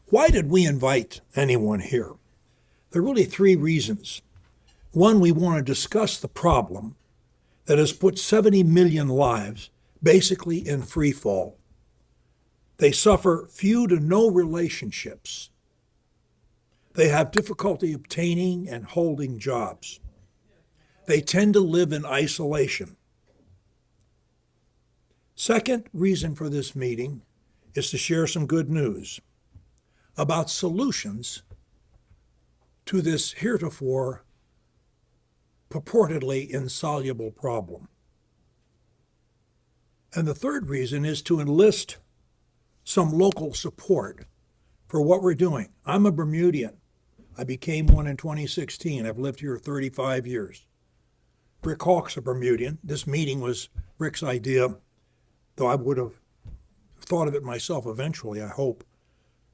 Why did we invite anyone here? There are really three reasons. One, we want to discuss the problem that has put 70 million lives basically in free fall. They suffer few to no relationships. They have difficulty obtaining and holding jobs. They tend to live in isolation. Second reason for this meeting is to share some good news about solutions to this heretofore purportedly insoluble problem. And the third reason is to enlist some local support for what we're doing. I'm a Bermudian. I became one in 2016. I've lived here 35 years. Rick Hawk's a Bermudian. This meeting was Rick's idea, though I would have thought of it myself eventually, I hope.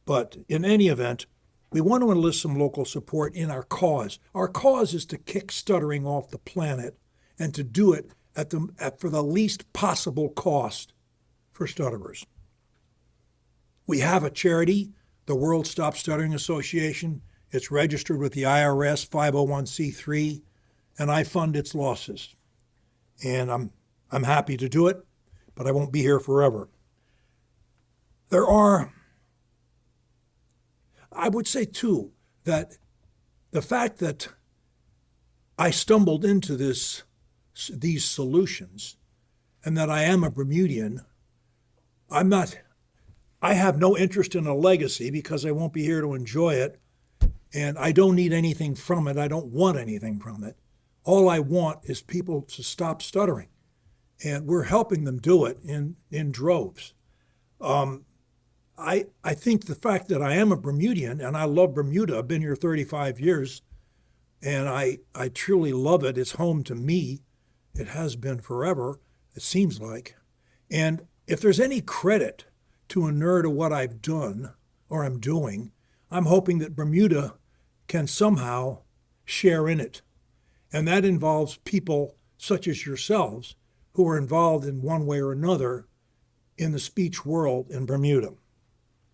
But in any event, we want to enlist some local support in our cause. Our cause is to kick stuttering off the planet and to do it for the least possible cost for stutterers. We have a charity, the World Stop Stuttering Association. It's registered with the IRS 501c3, and I fund its losses. And I'm happy to do it, but I won't be here forever. I would say, too, that the fact that I stumbled into these solutions and that I am a Bermudian, I have no interest in a legacy because I won't be here to enjoy it, and I don't need anything from it. I don't want anything from it. All I want is people to stop stuttering, and we're helping them do it in droves. I think the fact that I am a Bermudian and I love Bermuda, I've been here 35 years, and I truly love it. It's home to me. It has been forever, it seems like. And if there's any credit to a nerd of what I've done or I'm doing, I'm hoping that Bermuda can somehow share in it. And that involves people such as yourselves who are involved in one way or another in the speech world in Bermuda.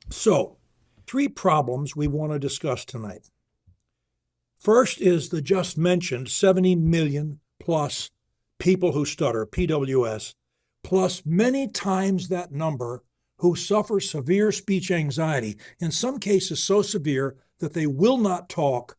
So, three problems we want to discuss tonight. First is the just mentioned 70 million plus people who stutter, PWS, plus many times that number who suffer severe speech anxiety, in some cases so severe that they will not talk.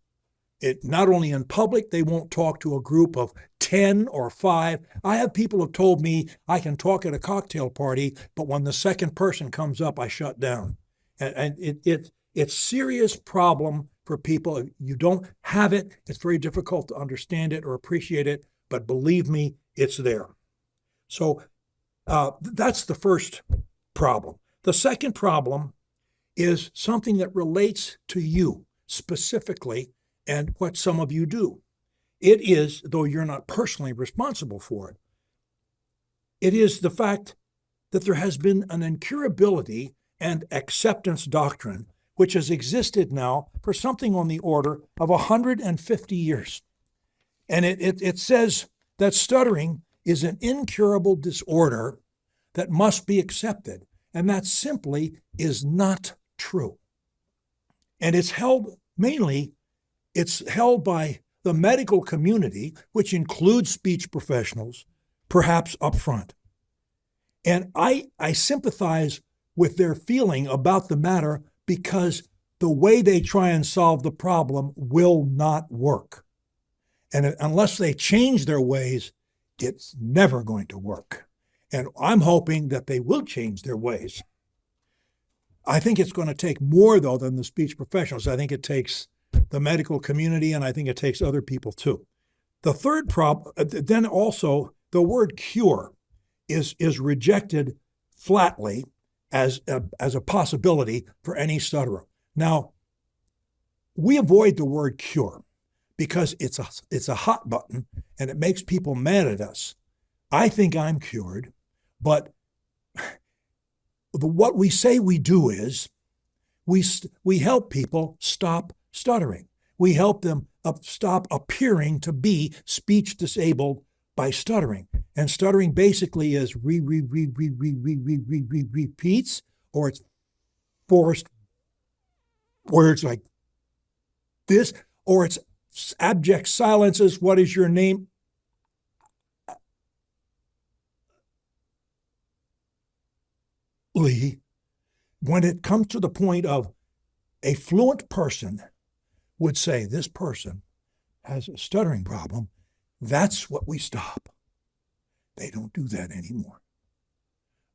Not only in public, they won't talk to a group of 10 or 5. I have people who have told me I can talk at a cocktail party, but when the second person comes up, I shut down. And it's a serious problem for people. If you don't have it, it's very difficult to understand it or appreciate it, but believe me, it's there. So that's the first problem. The second problem is something that relates to you specifically and what some of you do. It is, though you're not personally responsible for it, it is the fact that there has been an incurability and acceptance doctrine which has existed now for something on the order of 150 years. And it says that stuttering is an incurable disorder that must be accepted. And that simply is not true. And it's held by the medical community, which includes speech professionals, perhaps up front. And I sympathize with their feeling about the matter because the way they try and solve the problem will not work. And unless they change their ways, it's never going to work. And I'm hoping that they will change their ways. I think it's going to take more, though, than the speech professionals. I think it takes the medical community, and I think it takes other people, too. The third problem, then also, the word cure is rejected flatly as a possibility for any stutterer. Now, we avoid the word cure because it's a hot button, and it makes people mad at us. I think I'm cured, but what we say we do is we help people stop stuttering. We help them stop appearing to be speech disabled by stuttering. And stuttering basically is repeats, or it's forced words like this, or it's abject silences. What is your name? Lee, when it comes to the point of a fluent person would say this person has a stuttering problem, that's what we stop. They don't do that anymore.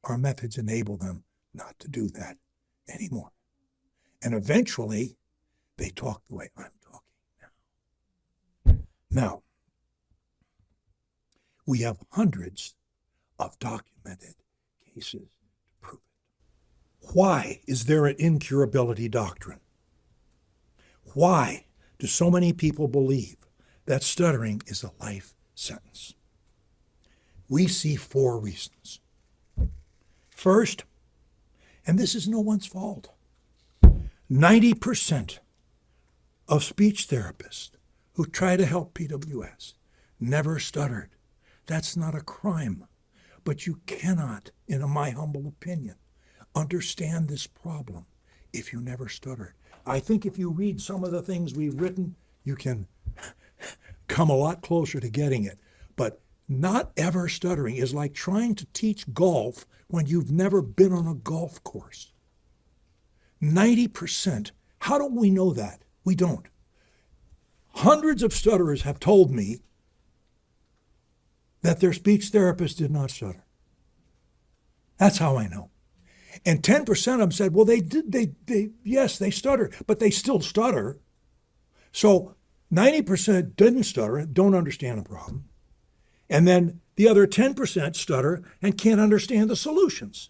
Our methods enable them not to do that anymore. And eventually, they talk the way I'm talking now. Now, we have hundreds of documented cases to prove it. Why is there an incurability doctrine? Why do so many people believe that stuttering is a life sentence? We see 4 reasons. First, and this is no one's fault, 90% of speech therapists who try to help PWS never stuttered. That's not a crime, but you cannot, in my humble opinion, understand this problem if you never stuttered. I think if you read some of the things we've written, you can come a lot closer to getting it. But not ever stuttering is like trying to teach golf when you've never been on a golf course. 90%. How do we know that? We don't. Hundreds of stutterers have told me that their speech therapist did not stutter. That's how I know. And 10% of them said, well, yes, they stuttered, but they still stutter. So 90% didn't stutter, don't understand the problem. And then the other 10% stutter and can't understand the solutions.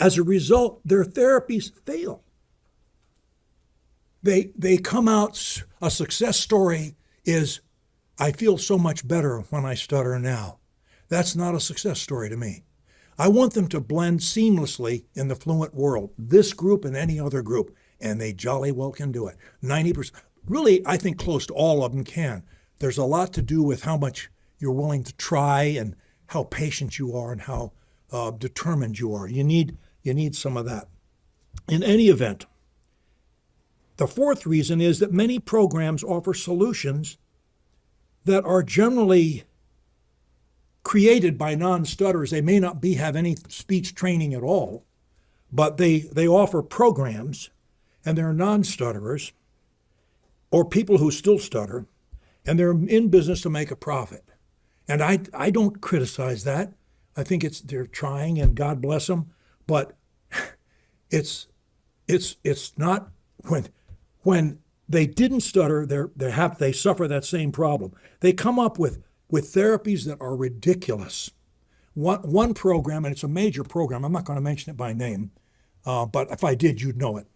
As a result, their therapies fail. They come out, a success story is, I feel so much better when I stutter now. That's not a success story to me. I want them to blend seamlessly in the fluent world, this group and any other group, and they jolly well can do it. 90%. Really, I think close to all of them can. There's a lot to do with how much you're willing to try and how patient you are and how determined you are. You need some of that. In any event, the 4th reason is that many programs offer solutions that are generally created by non-stutterers. They may not have any speech training at all, but they offer programs, and they're non-stutterers or people who still stutter, and they're in business to make a profit. And I don't criticize that. I think they're trying, and God bless them. But it's not when they didn't stutter, they suffer that same problem. They come up with therapies that are ridiculous. One program, and it's a major program, I'm not going to mention it by name, but if I did, you'd know it,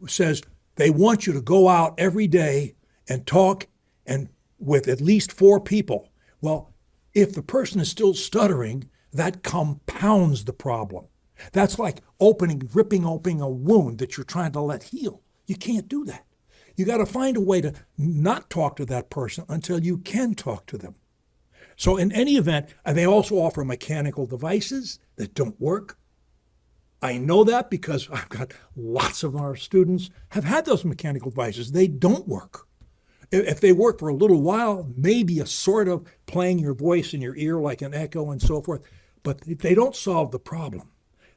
says they want you to go out every day and talk and with at least 4 people. Well, if the person is still stuttering, that compounds the problem. That's like ripping open a wound that you're trying to let heal. You can't do that. You got to find a way to not talk to that person until you can talk to them. So in any event, they also offer mechanical devices that don't work. I know that because I've got lots of our students have had those mechanical devices. They don't work. If they work for a little while, maybe a sort of playing your voice in your ear like an echo and so forth, but they don't solve the problem.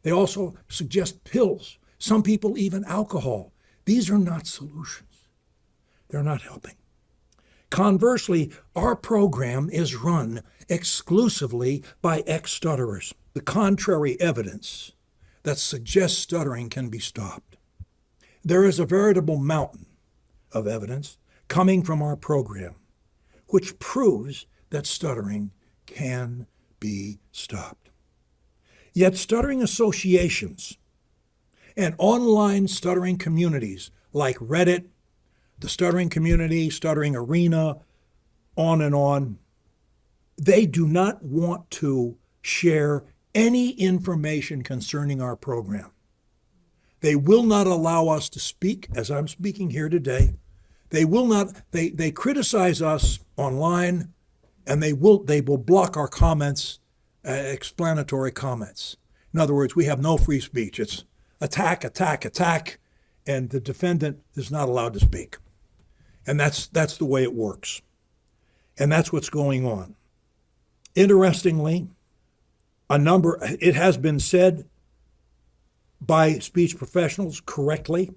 They also suggest pills, some people even alcohol. These are not solutions. They're not helping. Conversely, our program is run exclusively by ex-stutterers. The contrary evidence that suggests stuttering can be stopped. There is a veritable mountain of evidence coming from our program, which proves that stuttering can be stopped. Yet stuttering associations and online stuttering communities like Reddit, the stuttering community, stuttering arena, on, they do not want to share any information concerning our program. They will not allow us to speak as I'm speaking here today. They will not, they criticize us online, and they will block our comments, explanatory comments. In other words, we have no free speech. It's attack, attack, attack, and the defendant is not allowed to speak. And that's the way it works. And that's what's going on. Interestingly, it has been said by speech professionals correctly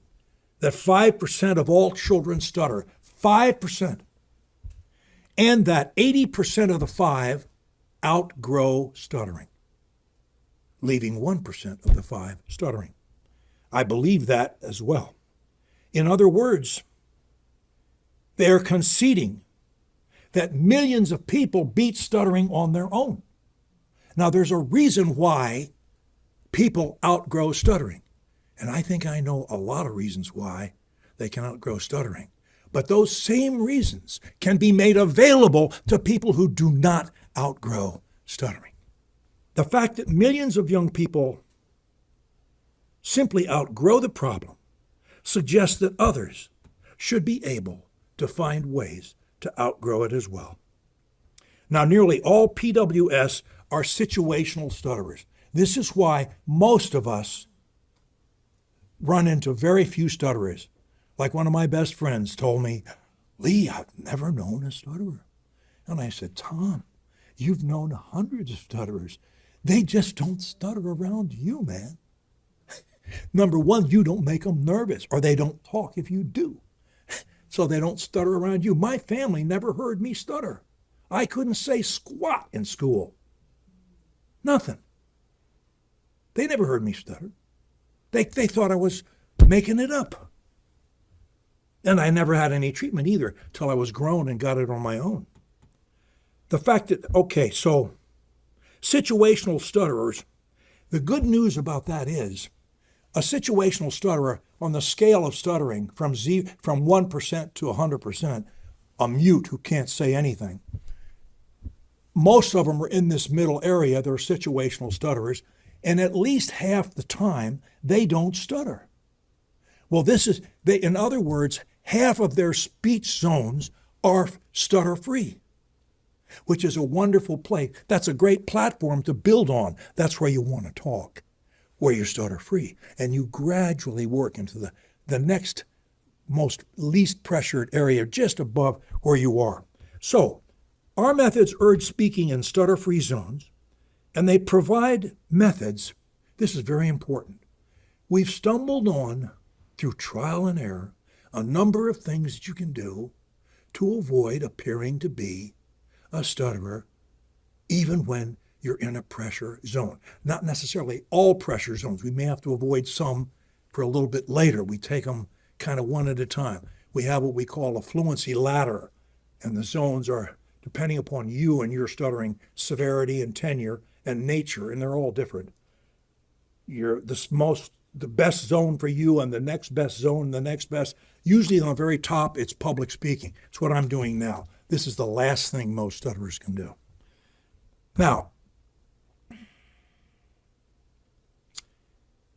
that 5% of all children stutter. 5%. And that 80% of the 5 outgrow stuttering, leaving 1% of the 5 stuttering. I believe that as well. In other words, they're conceding that millions of people beat stuttering on their own. Now, there's a reason why people outgrow stuttering. And I think I know a lot of reasons why they can outgrow stuttering. But those same reasons can be made available to people who do not outgrow stuttering. The fact that millions of young people simply outgrow the problem suggests that others should be able to find ways to outgrow it as well. Now, nearly all PWS are situational stutterers. This is why most of us run into very few stutterers. Like one of my best friends told me, Lee, I've never known a stutterer. And I said, Tom, you've known hundreds of stutterers. They just don't stutter around you, man. Number one, you don't make them nervous, or they don't talk if you do. So they don't stutter around you. My family never heard me stutter. I couldn't say squat in school. Nothing. They never heard me stutter. They thought I was making it up. And I never had any treatment either till I was grown and got it on my own. The fact that, okay, so situational stutterers, the good news about that is a situational stutterer on the scale of stuttering from 1% to 100%, a mute who can't say anything. Most of them are in this middle area. They're situational stutterers. And at least half the time, they don't stutter. Well, in other words, half of their speech zones are stutter-free, which is a wonderful place. That's a great platform to build on. That's where you want to talk, where you're stutter-free. And you gradually work into the next most least pressured area just above where you are. So our methods urge speaking in stutter-free zones, and they provide methods. This is very important. We've stumbled on, through trial and error, a number of things that you can do to avoid appearing to be a stutterer, even when you're in a pressure zone. Not necessarily all pressure zones. We may have to avoid some for a little bit later. We take them kind of one at a time. We have what we call a fluency ladder, and the zones are depending upon you and your stuttering severity and tenure and nature, and they're all different. The best zone for you and the next best zone and the next best. Usually on the very top, it's public speaking. It's what I'm doing now. This is the last thing most stutterers can do. Now,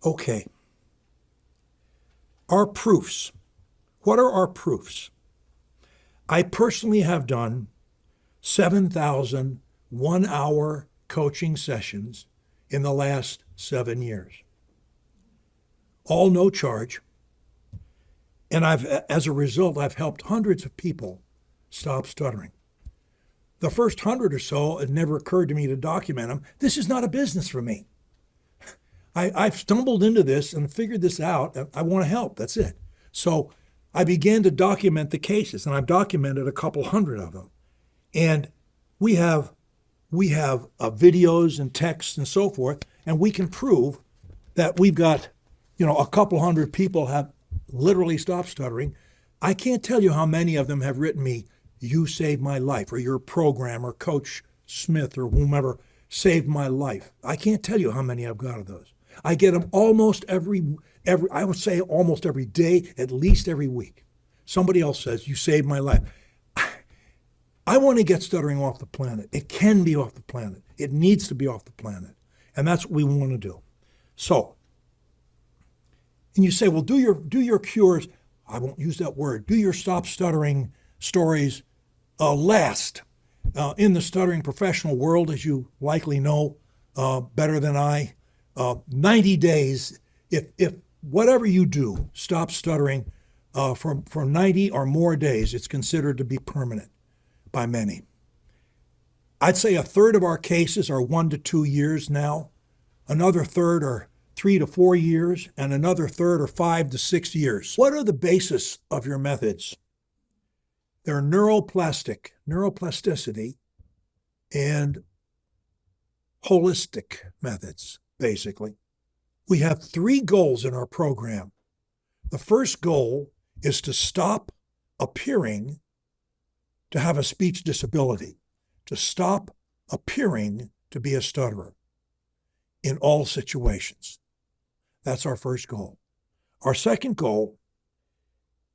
okay, our proofs. What are our proofs? I personally have done 7,000 one-hour coaching sessions in the last 7 years. All no charge. And as a result, I've helped hundreds of people stop stuttering. The first 100 or so, it never occurred to me to document them. This is not a business for me. I've stumbled into this and figured this out. And I want to help. That's it. So I began to document the cases, and I've documented a couple hundred of them. And we have videos and texts and so forth, and we can prove that we've got, a couple hundred people have literally stopped stuttering. I can't tell you how many of them have written me, "You saved my life," or "Your program," or "Coach Smith," or whomever saved my life. I can't tell you how many I've got of those. I get them almost I would say almost every day, at least every week. Somebody else says, "You saved my life." I want to get stuttering off the planet. It can be off the planet. It needs to be off the planet. And that's what we want to do. So, and you say, well, do your cures, I won't use that word, do your stop stuttering stories last. In the stuttering professional world, as you likely know better than I, 90 days If whatever you do, stop stuttering for 90 or more days, it's considered to be permanent by many. I'd say a third of our cases are 1 to 2 years now. Another third are 3 to 4 years, and another third are 5 to 6 years. What are the basis of your methods? They're neuroplasticity, and holistic methods, basically. We have 3 goals in our program. The first goal is to stop appearing to have a speech disability, to stop appearing to be a stutterer in all situations. That's our first goal. Our second goal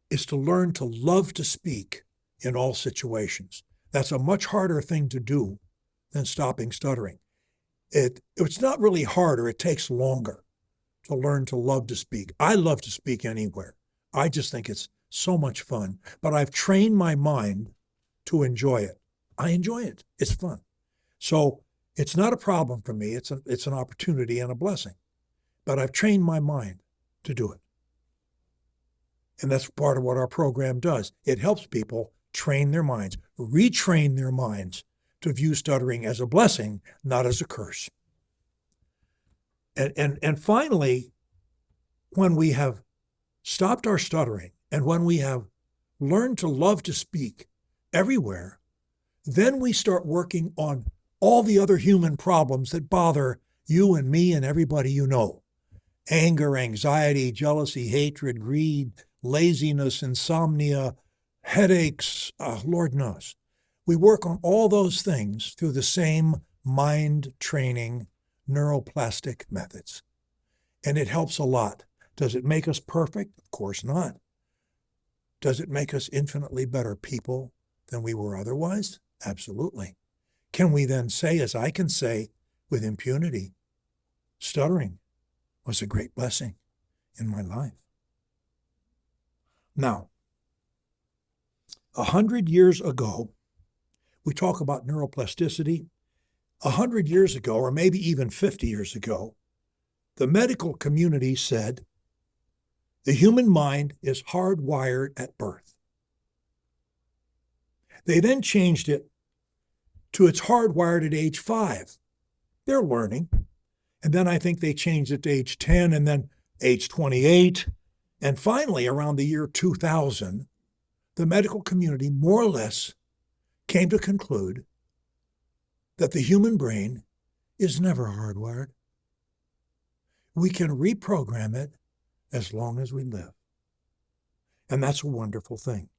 is to learn to love to speak in all situations. That's a much harder thing to do than stopping stuttering. It's not really harder, it takes longer to learn to love to speak. I love to speak anywhere. I just think it's so much fun, but I've trained my mind to enjoy it. I enjoy it. It's fun. So it's not a problem for me. It's an opportunity and a blessing, but I've trained my mind to do it. And that's part of what our program does. It helps people train their minds, retrain their minds to view stuttering as a blessing, not as a curse. And finally, when we have stopped our stuttering and when we have learned to love to speak everywhere, then we start working on all the other human problems that bother you and me and everybody you know. Anger, anxiety, jealousy, hatred, greed, laziness, insomnia, headaches, Lord knows. We work on all those things through the same mind training, neuroplastic methods. And it helps a lot. Does it make us perfect? Of course not. Does it make us infinitely better people than we were otherwise? Absolutely. Can we then say, as I can say with impunity, stuttering was a great blessing in my life? Now, 100 years ago, we talk about neuroplasticity. 100 years ago, or maybe even 50 years ago, the medical community said the human mind is hardwired at birth. They then changed it to it's hardwired at age 5. They're learning. And then I think they changed it to age 10 and then age 28. And finally, around the year 2000, the medical community more or less came to conclude that the human brain is never hardwired. We can reprogram it as long as we live. And that's a wonderful thing.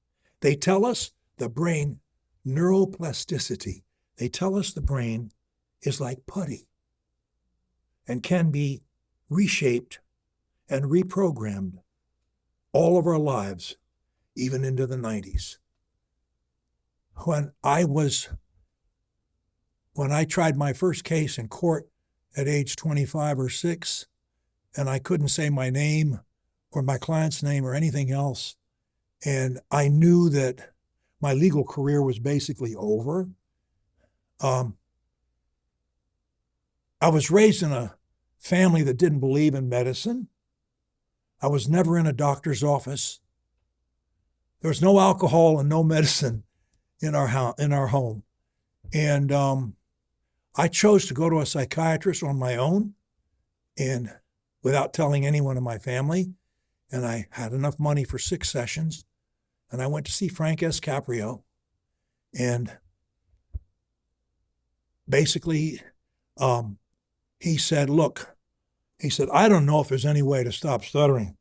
They tell us the brain, neuroplasticity, they tell us the brain is like putty and can be reshaped and reprogrammed all of our lives, even into the 90s. When I tried my first case in court at age 25 or 6, and I couldn't say my name or my client's name or anything else, and I knew that my legal career was basically over. I was raised in a family that didn't believe in medicine. I was never in a doctor's office. There was no alcohol and no medicine in our home. And I chose to go to a psychiatrist on my own and without telling anyone in my family. And I had enough money for 6 sessions. And I went to see Frank S. Caprio. And basically, he said, look, he said, I don't know if there's any way to stop stuttering.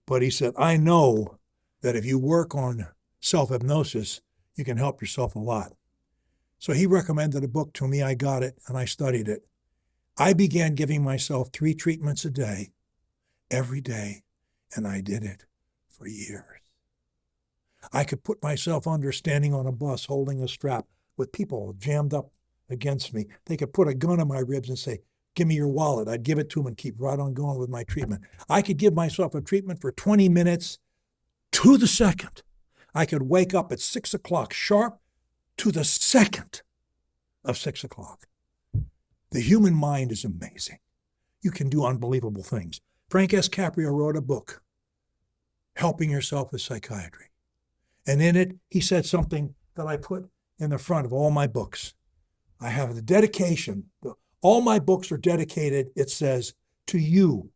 But he said, I know that if you work on self-hypnosis, you can help yourself a lot. So he recommended a book to me. I got it, and I studied it. I began giving myself 3 treatments a day, every day, and I did it for years. I could put myself under standing on a bus holding a strap with people jammed up against me. They could put a gun on my ribs and say, give me your wallet. I'd give it to them and keep right on going with my treatment. I could give myself a treatment for 20 minutes to the second. I could wake up at 6 o'clock sharp to the second of 6 o'clock. The human mind is amazing. You can do unbelievable things. Frank S. Caprio wrote a book, Helping Yourself with Psychiatry. And in it, he said something that I put in the front of all my books. I have the dedication. All my books are dedicated, it says, to you,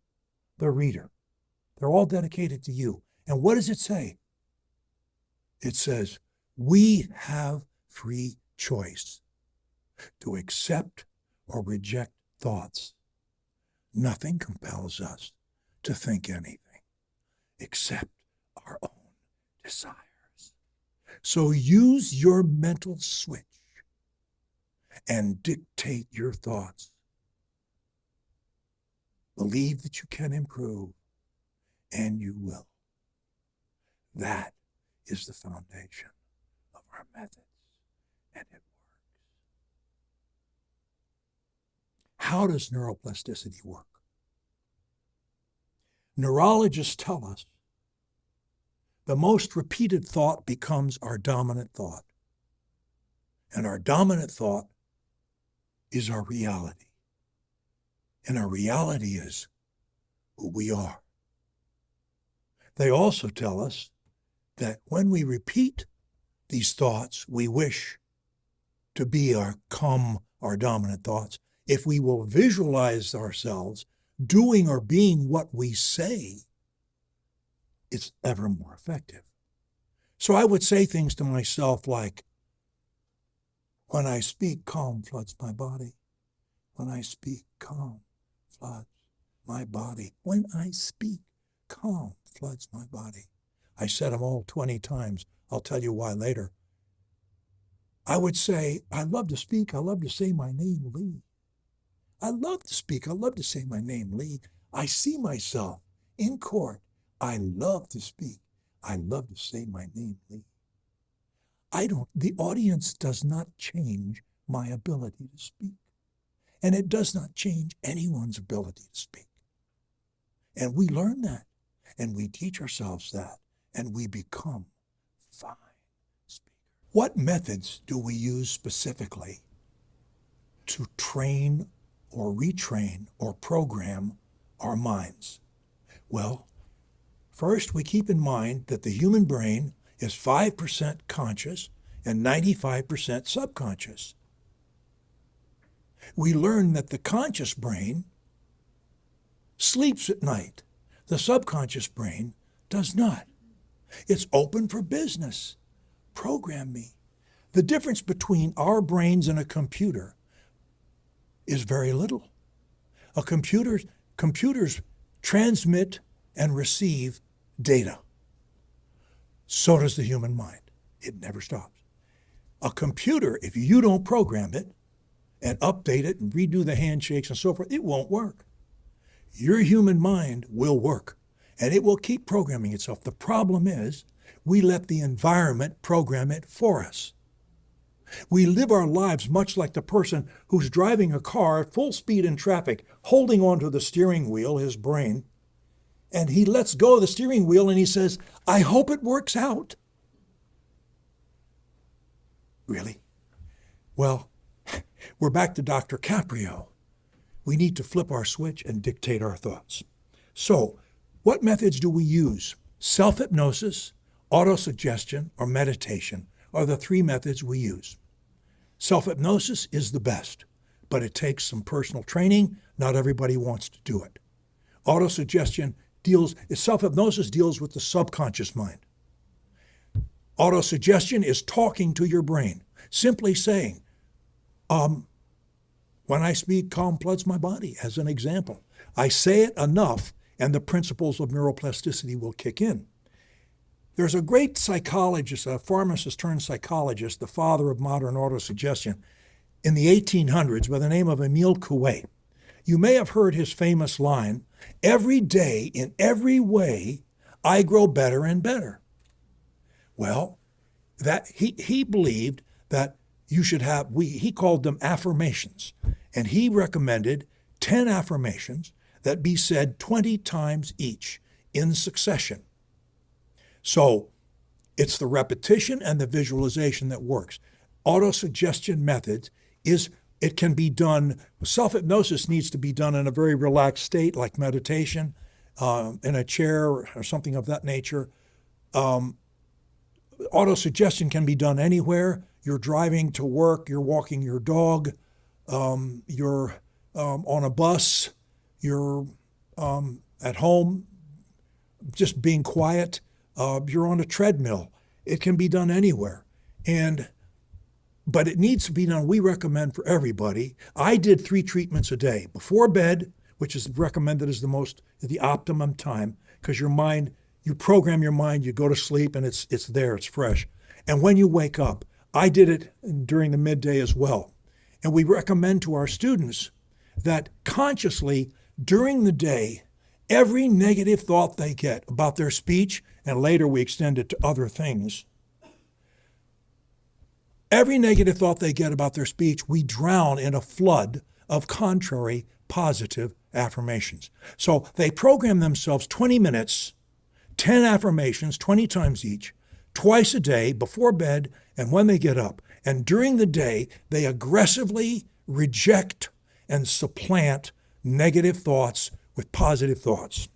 the reader. They're all dedicated to you. And what does it say? It says, we have free choice to accept or reject thoughts. Nothing compels us to think anything except our own desires. So use your mental switch and dictate your thoughts. Believe that you can improve, and you will. That is the foundation of our methods, and it works. How does neuroplasticity work? Neurologists tell us the most repeated thought becomes our dominant thought. And our dominant thought is our reality. And our reality is who we are. They also tell us that when we repeat these thoughts, we wish to be our dominant thoughts. If we will visualize ourselves doing or being what we say, it's ever more effective. So I would say things to myself like, when I speak, calm floods my body. When I speak, calm floods my body. When I speak, calm floods my body. I said them all 20 times. I'll tell you why later. I would say, I love to speak. I love to say my name, Lee. I love to speak. I love to say my name, Lee. I see myself in court. I love to speak. I love to say my name, Lee. The audience does not change my ability to speak. And it does not change anyone's ability to speak. And we learn that, and we teach ourselves that, and we become fine speakers. What methods do we use specifically to train or retrain or program our minds? Well, first, we keep in mind that the human brain is 5% conscious and 95% subconscious. We learn that the conscious brain sleeps at night. The subconscious brain does not. It's open for business. Program me. The difference between our brains and a computer is very little. Computers transmit and receive data. So does the human mind. It never stops. A computer, if you don't program it and update it and redo the handshakes and so forth, it won't work. Your human mind will work, and it will keep programming itself. The problem is we let the environment program it for us. We live our lives much like the person who's driving a car at full speed in traffic, holding onto the steering wheel, his brain, and he lets go of the steering wheel and he says, I hope it works out. Really? Well, we're back to Dr. Caprio. We need to flip our switch and dictate our thoughts. So, what methods do we use? Self-hypnosis, autosuggestion, or meditation are the three methods we use. Self-hypnosis is the best, but it takes some personal training. Not everybody wants to do it. Self-hypnosis deals with the subconscious mind. Autosuggestion is talking to your brain, simply saying, when I speak, calm floods my body, as an example. I say it enough, and the principles of neuroplasticity will kick in. There's a great psychologist, a pharmacist turned psychologist, the father of modern autosuggestion, in the 1800s by the name of Emile Coué. You may have heard his famous line, every day, in every way, I grow better and better. Well, that he believed that you should have, he called them affirmations, and he recommended 10 affirmations that be said 20 times each in succession. So it's the repetition and the visualization that works. Autosuggestion methods it can be done, self-hypnosis needs to be done in a very relaxed state like meditation. in a chair or something of that nature. Auto-suggestion can be done anywhere. You're driving to work, you're walking your dog, you're on a bus, you're at home, just being quiet, you're on a treadmill. It can be done anywhere. But it needs to be done, we recommend for everybody. I did 3 treatments a day. Before bed, which is recommended as the optimum time, because your mind, you program your mind, you go to sleep and it's there, it's fresh. And when you wake up, I did it during the midday as well. And we recommend to our students that consciously during the day, every negative thought they get about their speech, and later we extend it to other things, every negative thought they get about their speech, we drown in a flood of contrary positive affirmations. So they program themselves 20 minutes, 10 affirmations, 20 times each, twice a day, before bed and when they get up. And during the day, they aggressively reject and supplant negative thoughts with positive thoughts.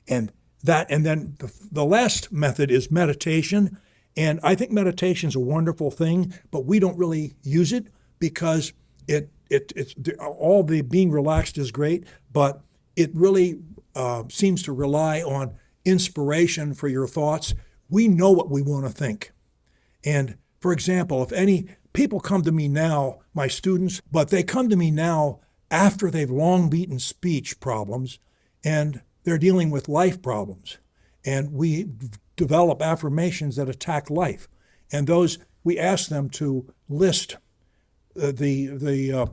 And then the last method is meditation. And I think meditation is a wonderful thing, but we don't really use it because it's all the being relaxed is great, but it really seems to rely on inspiration for your thoughts. We know what we want to think. And for example, if any people come to me now, my students, but they come to me now after they've long beaten speech problems and they're dealing with life problems. And we develop affirmations that attack life. And those, we ask them to list the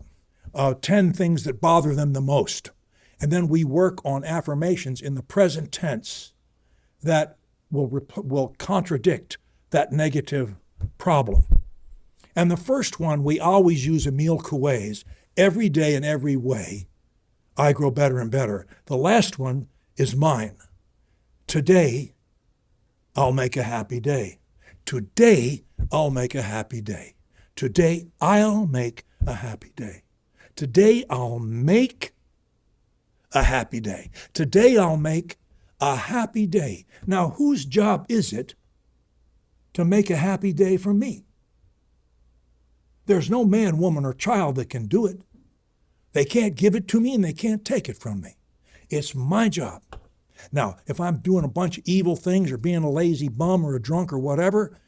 10 things that bother them the most. And then we work on affirmations in the present tense that will contradict that negative problem. And the first one, we always use Emile Coué's, every day in every way, I grow better and better. The last one is mine. Today, I'll make a happy day. Today, I'll make a happy day. Today, I'll make a happy day. Today, I'll make a happy day. Today, I'll make a happy day. Now, whose job is it to make a happy day for me? There's no man, woman, or child that can do it. They can't give it to me and they can't take it from me. It's my job. Now, if I'm doing a bunch of evil things or being a lazy bum or a drunk or whatever,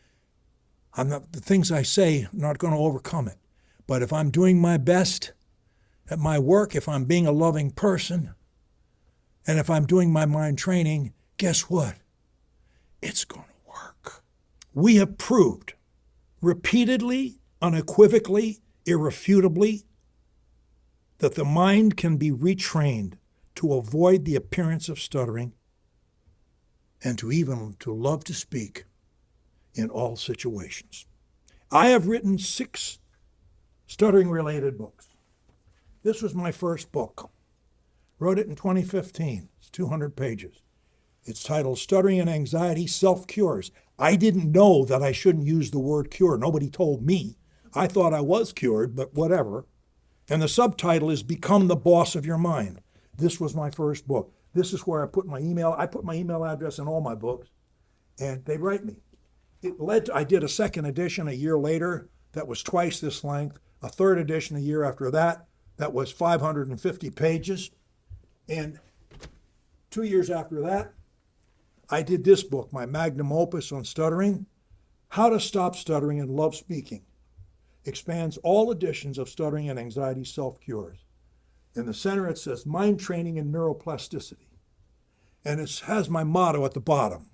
the things I say are not going to overcome it. But if I'm doing my best at my work, if I'm being a loving person, and if I'm doing my mind training, guess what? It's going to work. We have proved repeatedly, unequivocally, irrefutably, that the mind can be retrained to avoid the appearance of stuttering and to love to speak in all situations. I have written 6 stuttering-related books. This was my first book. Wrote it in 2015. It's 200 pages. It's titled Stuttering and Anxiety Self-Cures. I didn't know that I shouldn't use the word cure. Nobody told me. I thought I was cured, but whatever. And the subtitle is Become the Boss of Your Mind. This was my first book. This is where I put my email. I put my email address in all my books, and they write me. I did a second edition a year later that was twice this length, a third edition a year after that was 550 pages. And 2 years after that, I did this book, my magnum opus on stuttering, How to Stop Stuttering and Love Speaking. Expands all editions of Stuttering and Anxiety Self-Cures. In the center it says Mind Training and Neuroplasticity. And it has my motto at the bottom.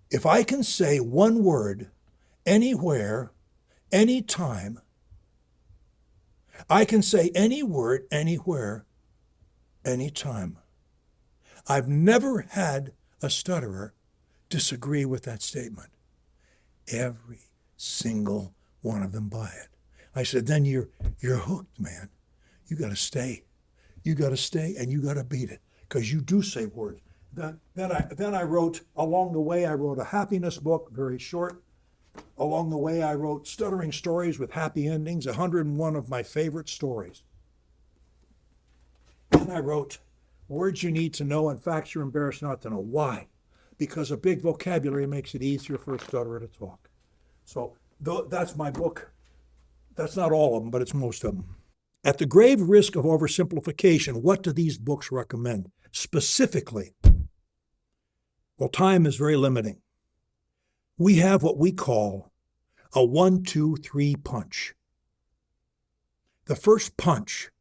If I can say one word, anywhere, anytime, I can say any word, anywhere, anytime. I've never had a stutterer disagree with that statement. Every single one of them buy it. I said, then you're hooked, man. You got to stay. You got to stay and you got to beat it because you do say words. Then I wrote, along the way, I wrote a happiness book, very short. Along the way, I wrote stuttering stories with happy endings, 101 of my favorite stories. Then I wrote words you need to know and facts you're embarrassed not to know. Why? Because a big vocabulary makes it easier for a stutterer to talk. So that's my book. That's not all of them, but it's most of them. At the grave risk of oversimplification, what do these books recommend? Specifically, well, time is very limiting. We have what we call a 1, 2, 3 punch. The first punch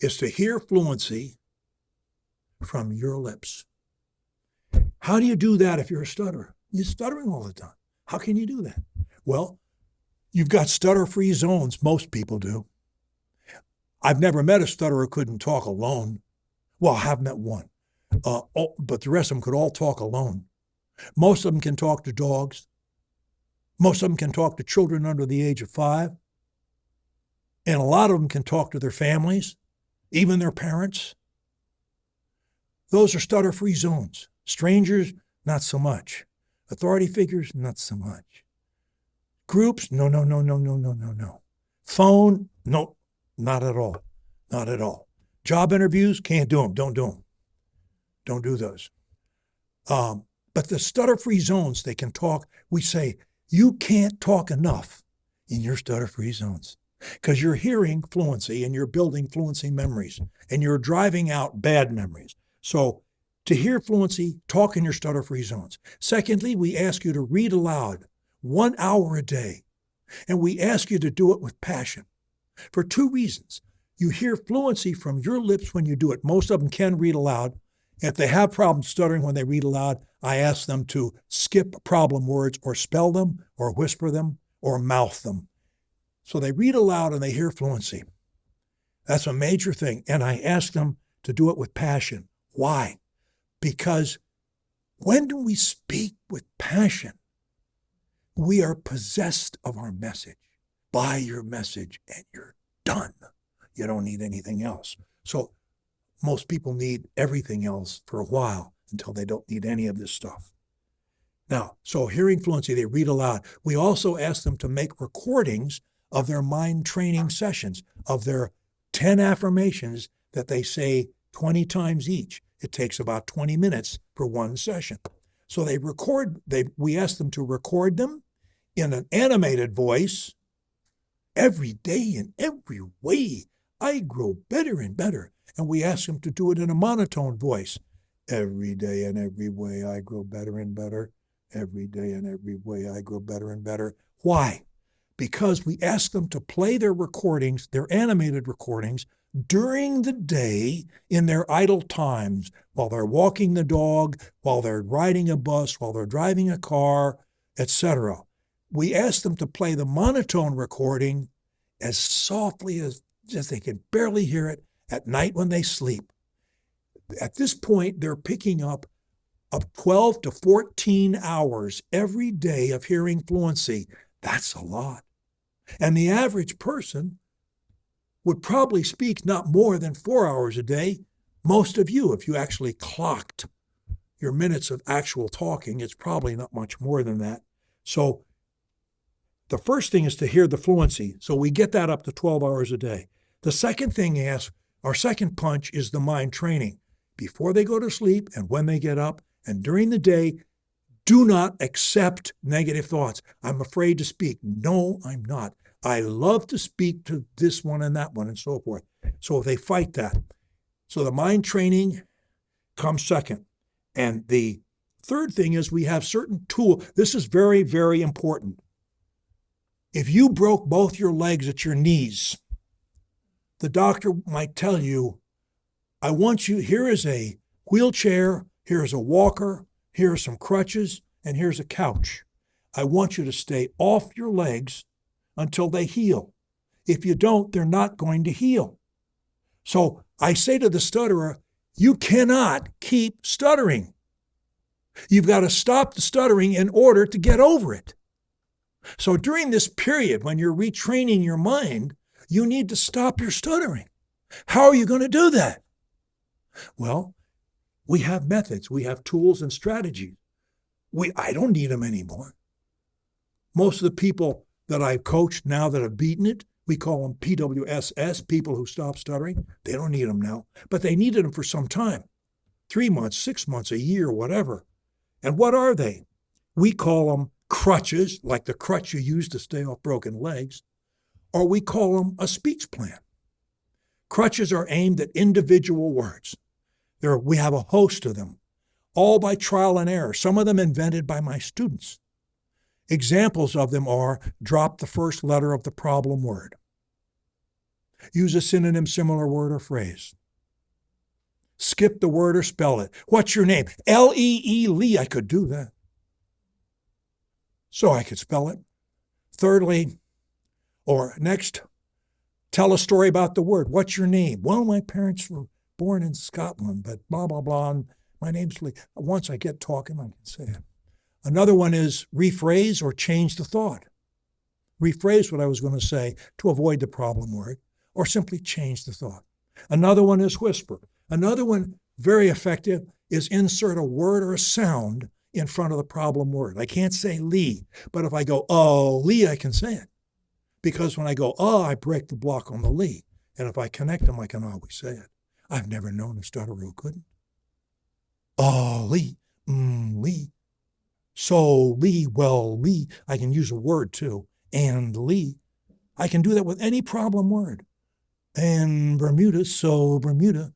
is to hear fluency from your lips. How do you do that if you're a stutterer? You're stuttering all the time. How can you do that? Well, you've got stutter-free zones. Most people do. I've never met a stutterer who couldn't talk alone. Well, I have met one. But the rest of them could all talk alone. Most of them can talk to dogs. Most of them can talk to children under the age of 5. And a lot of them can talk to their families, even their parents. Those are stutter-free zones. Strangers, not so much. Authority figures, not so much. Groups, no. Phone, no, not at all. Not at all. Job interviews, can't do them. Don't do them. Don't do those. But the stutter-free zones, they can talk. We say, you can't talk enough in your stutter-free zones because you're hearing fluency and you're building fluency memories and you're driving out bad memories. So to hear fluency, talk in your stutter-free zones. Secondly, we ask you to read aloud 1 hour a day. And we ask you to do it with passion for 2 reasons. You hear fluency from your lips when you do it. Most of them can read aloud. If they have problems stuttering when they read aloud, I ask them to skip problem words or spell them or whisper them or mouth them. So they read aloud and they hear fluency. That's a major thing. And I ask them to do it with passion. Why? Because when we speak with passion, we are possessed of our message. Buy your message and you're done. You don't need anything else. So most people need everything else for a while until they don't need any of this stuff. Now, so hearing fluency, they read aloud. We also ask them to make recordings of their mind training sessions, of their 10 affirmations that they say 20 times each. It takes about 20 minutes for one session. So we ask them to record them in an animated voice. Every day in every way, I grow better and better. And we ask them to do it in a monotone voice. Every day in every way, I grow better and better. Every day in every way, I grow better and better. Why? Because we ask them to play their recordings, their animated recordings, during the day in their idle times, while they're walking the dog, while they're riding a bus, while they're driving a car, etc. We ask them to play the monotone recording as softly as they can barely hear it at night when they sleep. At this point, they're picking up 12 to 14 hours every day of hearing fluency. That's a lot. And the average person would probably speak not more than 4 hours a day. Most of you, if you actually clocked your minutes of actual talking, it's probably not much more than that. So the first thing is to hear the fluency. So we get that up to 12 hours a day. The second thing is, our second punch is the mind training. Before they go to sleep and when they get up and during the day, do not accept negative thoughts. I'm afraid to speak. No, I'm not. I love to speak to this one and that one and so forth. So they fight that. So the mind training comes second. And the third thing is we have certain tools. This is very, very important. If you broke both your legs at your knees, the doctor might tell you, I want you, here is a wheelchair, here's a walker, here are some crutches, and here's a couch. I want you to stay off your legs until they heal. If you don't, they're not going to heal. So I say to the stutterer, you cannot keep stuttering. You've got to stop the stuttering in order to get over it. So during this period, when you're retraining your mind, you need to stop your stuttering. How are you going to do that? Well, we have methods, we have tools and strategies. I don't need them anymore. Most of the people that I've coached now that have beaten it, We call them PWSS, people who stop stuttering. They don't need them now, but they needed them for some time. 3 months, 6 months, a year, whatever. And what are they? We call them crutches, like the crutch you use to stay off broken legs, or we call them a speech plan. Crutches are aimed at individual words. We have a host of them, all by trial and error, some of them invented by my students. Examples of them are drop the first letter of the problem word. Use a synonym, similar word or phrase. Skip the word or spell it. What's your name? L-E-E, Lee. I could do that. So I could spell it. Thirdly, or next, tell a story about the word. What's your name? Well, my parents were born in Scotland, but blah, blah, blah. And my name's Lee. Once I get talking, I can say it. Another one is rephrase or change the thought. Rephrase what I was going to say to avoid the problem word, or simply change the thought. Another one is whisper. Another one, very effective, is insert a word or a sound in front of the problem word. I can't say Lee, but if I go, oh, Lee, I can say it. Because when I go, oh, I break the block on the Lee. And if I connect them, I can always say it. I've never known a stutterer who couldn't. Oh, Lee, Lee. So Lee, well, Lee. I can use a word too. And Lee. I can do that with any problem word. And Bermuda, so Bermuda.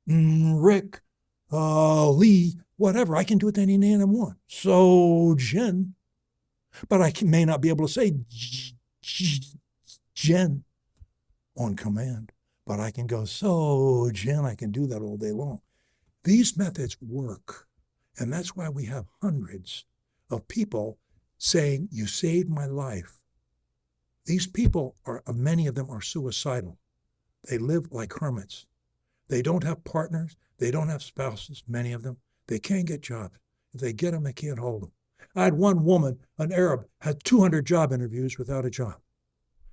Rick, Lee, whatever. I can do it with any name I want. So Jen. But I may not be able to say Jen on command. But I can go, so Jen, I can do that all day long. These methods work. And that's why we have hundreds of people saying, you saved my life. These people many of them are suicidal. They live like hermits. They don't have partners. They don't have spouses, many of them. They can't get jobs. If they get them, they can't hold them. I had one woman, an Arab, had 200 job interviews without a job.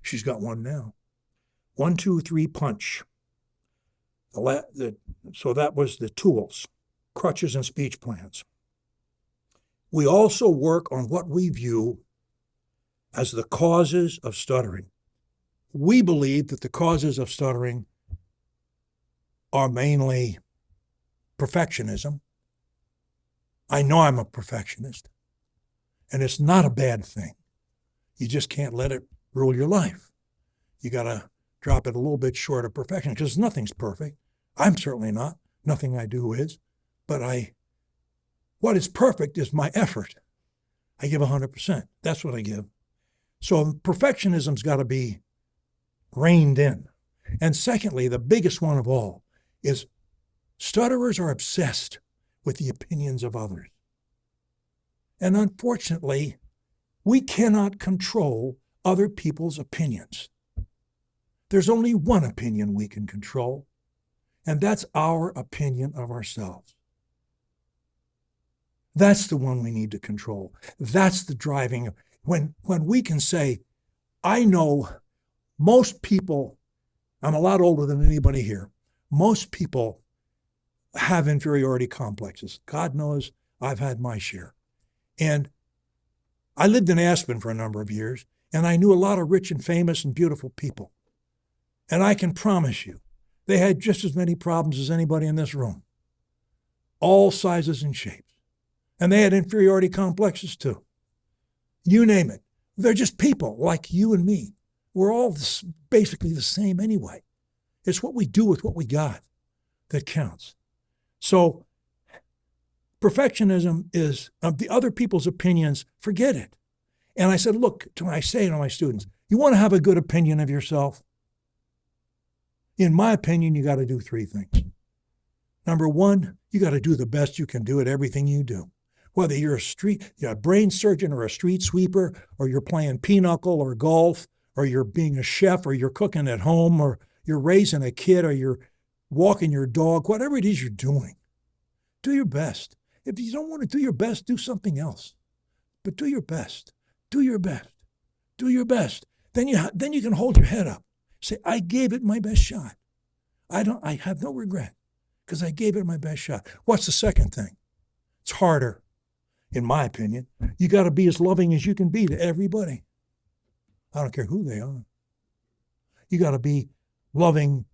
She's got one now. 1, 2, 3, punch. So that was the tools, crutches and speech plans. We also work on what we view as the causes of stuttering. We believe that the causes of stuttering are mainly perfectionism. I know I'm a perfectionist, and it's not a bad thing. You just can't let it rule your life. You got to drop it a little bit short of perfection, because nothing's perfect. I'm certainly not. Nothing I do is. But what is perfect is my effort. I give 100%. That's what I give. So perfectionism's got to be reined in. And secondly, the biggest one of all is stutterers are obsessed with the opinions of others. And unfortunately, we cannot control other people's opinions. There's only one opinion we can control, and that's our opinion of ourselves. That's the one we need to control. That's the driving. When we can say, I know most people, I'm a lot older than anybody here, most people have inferiority complexes. God knows I've had my share. And I lived in Aspen for a number of years, and I knew a lot of rich and famous and beautiful people. And I can promise you, they had just as many problems as anybody in this room, all sizes and shapes. And they had inferiority complexes too. You name it. They're just people like you and me. We're all basically the same anyway. It's what we do with what we got that counts. So perfectionism is the other people's opinions, forget it. And I said, look, I say to my students, you want to have a good opinion of yourself? In my opinion, you got to do 3 things. Number 1, you got to do the best you can do at everything you do. Whether you're a brain surgeon or a street sweeper, or you're playing pinochle or golf, or you're being a chef, or you're cooking at home, or you're raising a kid, or you're walking your dog, whatever it is you're doing, do your best. If you don't want to do your best, do something else. But do your best. Do your best. Do your best. Then you can hold your head up. Say, I gave it my best shot. I have no regret because I gave it my best shot. What's the second thing? It's harder, in my opinion. You got to be as loving as you can be to everybody. I don't care who they are. You got to be loving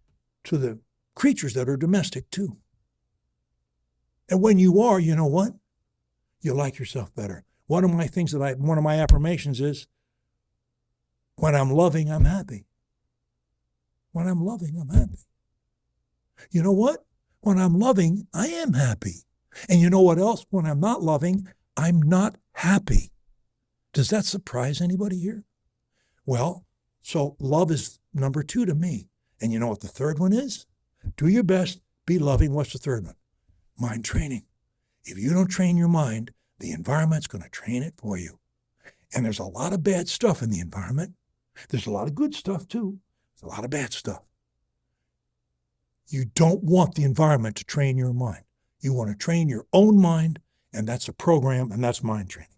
to the creatures that are domestic too. And when you are, you know what? You like yourself better. One of my affirmations is, when I'm loving, I'm happy. When I'm loving, I'm happy. You know what? When I'm loving, I am happy. And you know what else? When I'm not loving, I'm not happy. Does that surprise anybody here? Well, so love is number 2 to me. And you know what the third one is? Do your best, be loving. What's the third one? Mind training. If you don't train your mind, the environment's going to train it for you. And there's a lot of bad stuff in the environment. There's a lot of good stuff too. There's a lot of bad stuff. You don't want the environment to train your mind. You want to train your own mind, and that's a program, and that's mind training.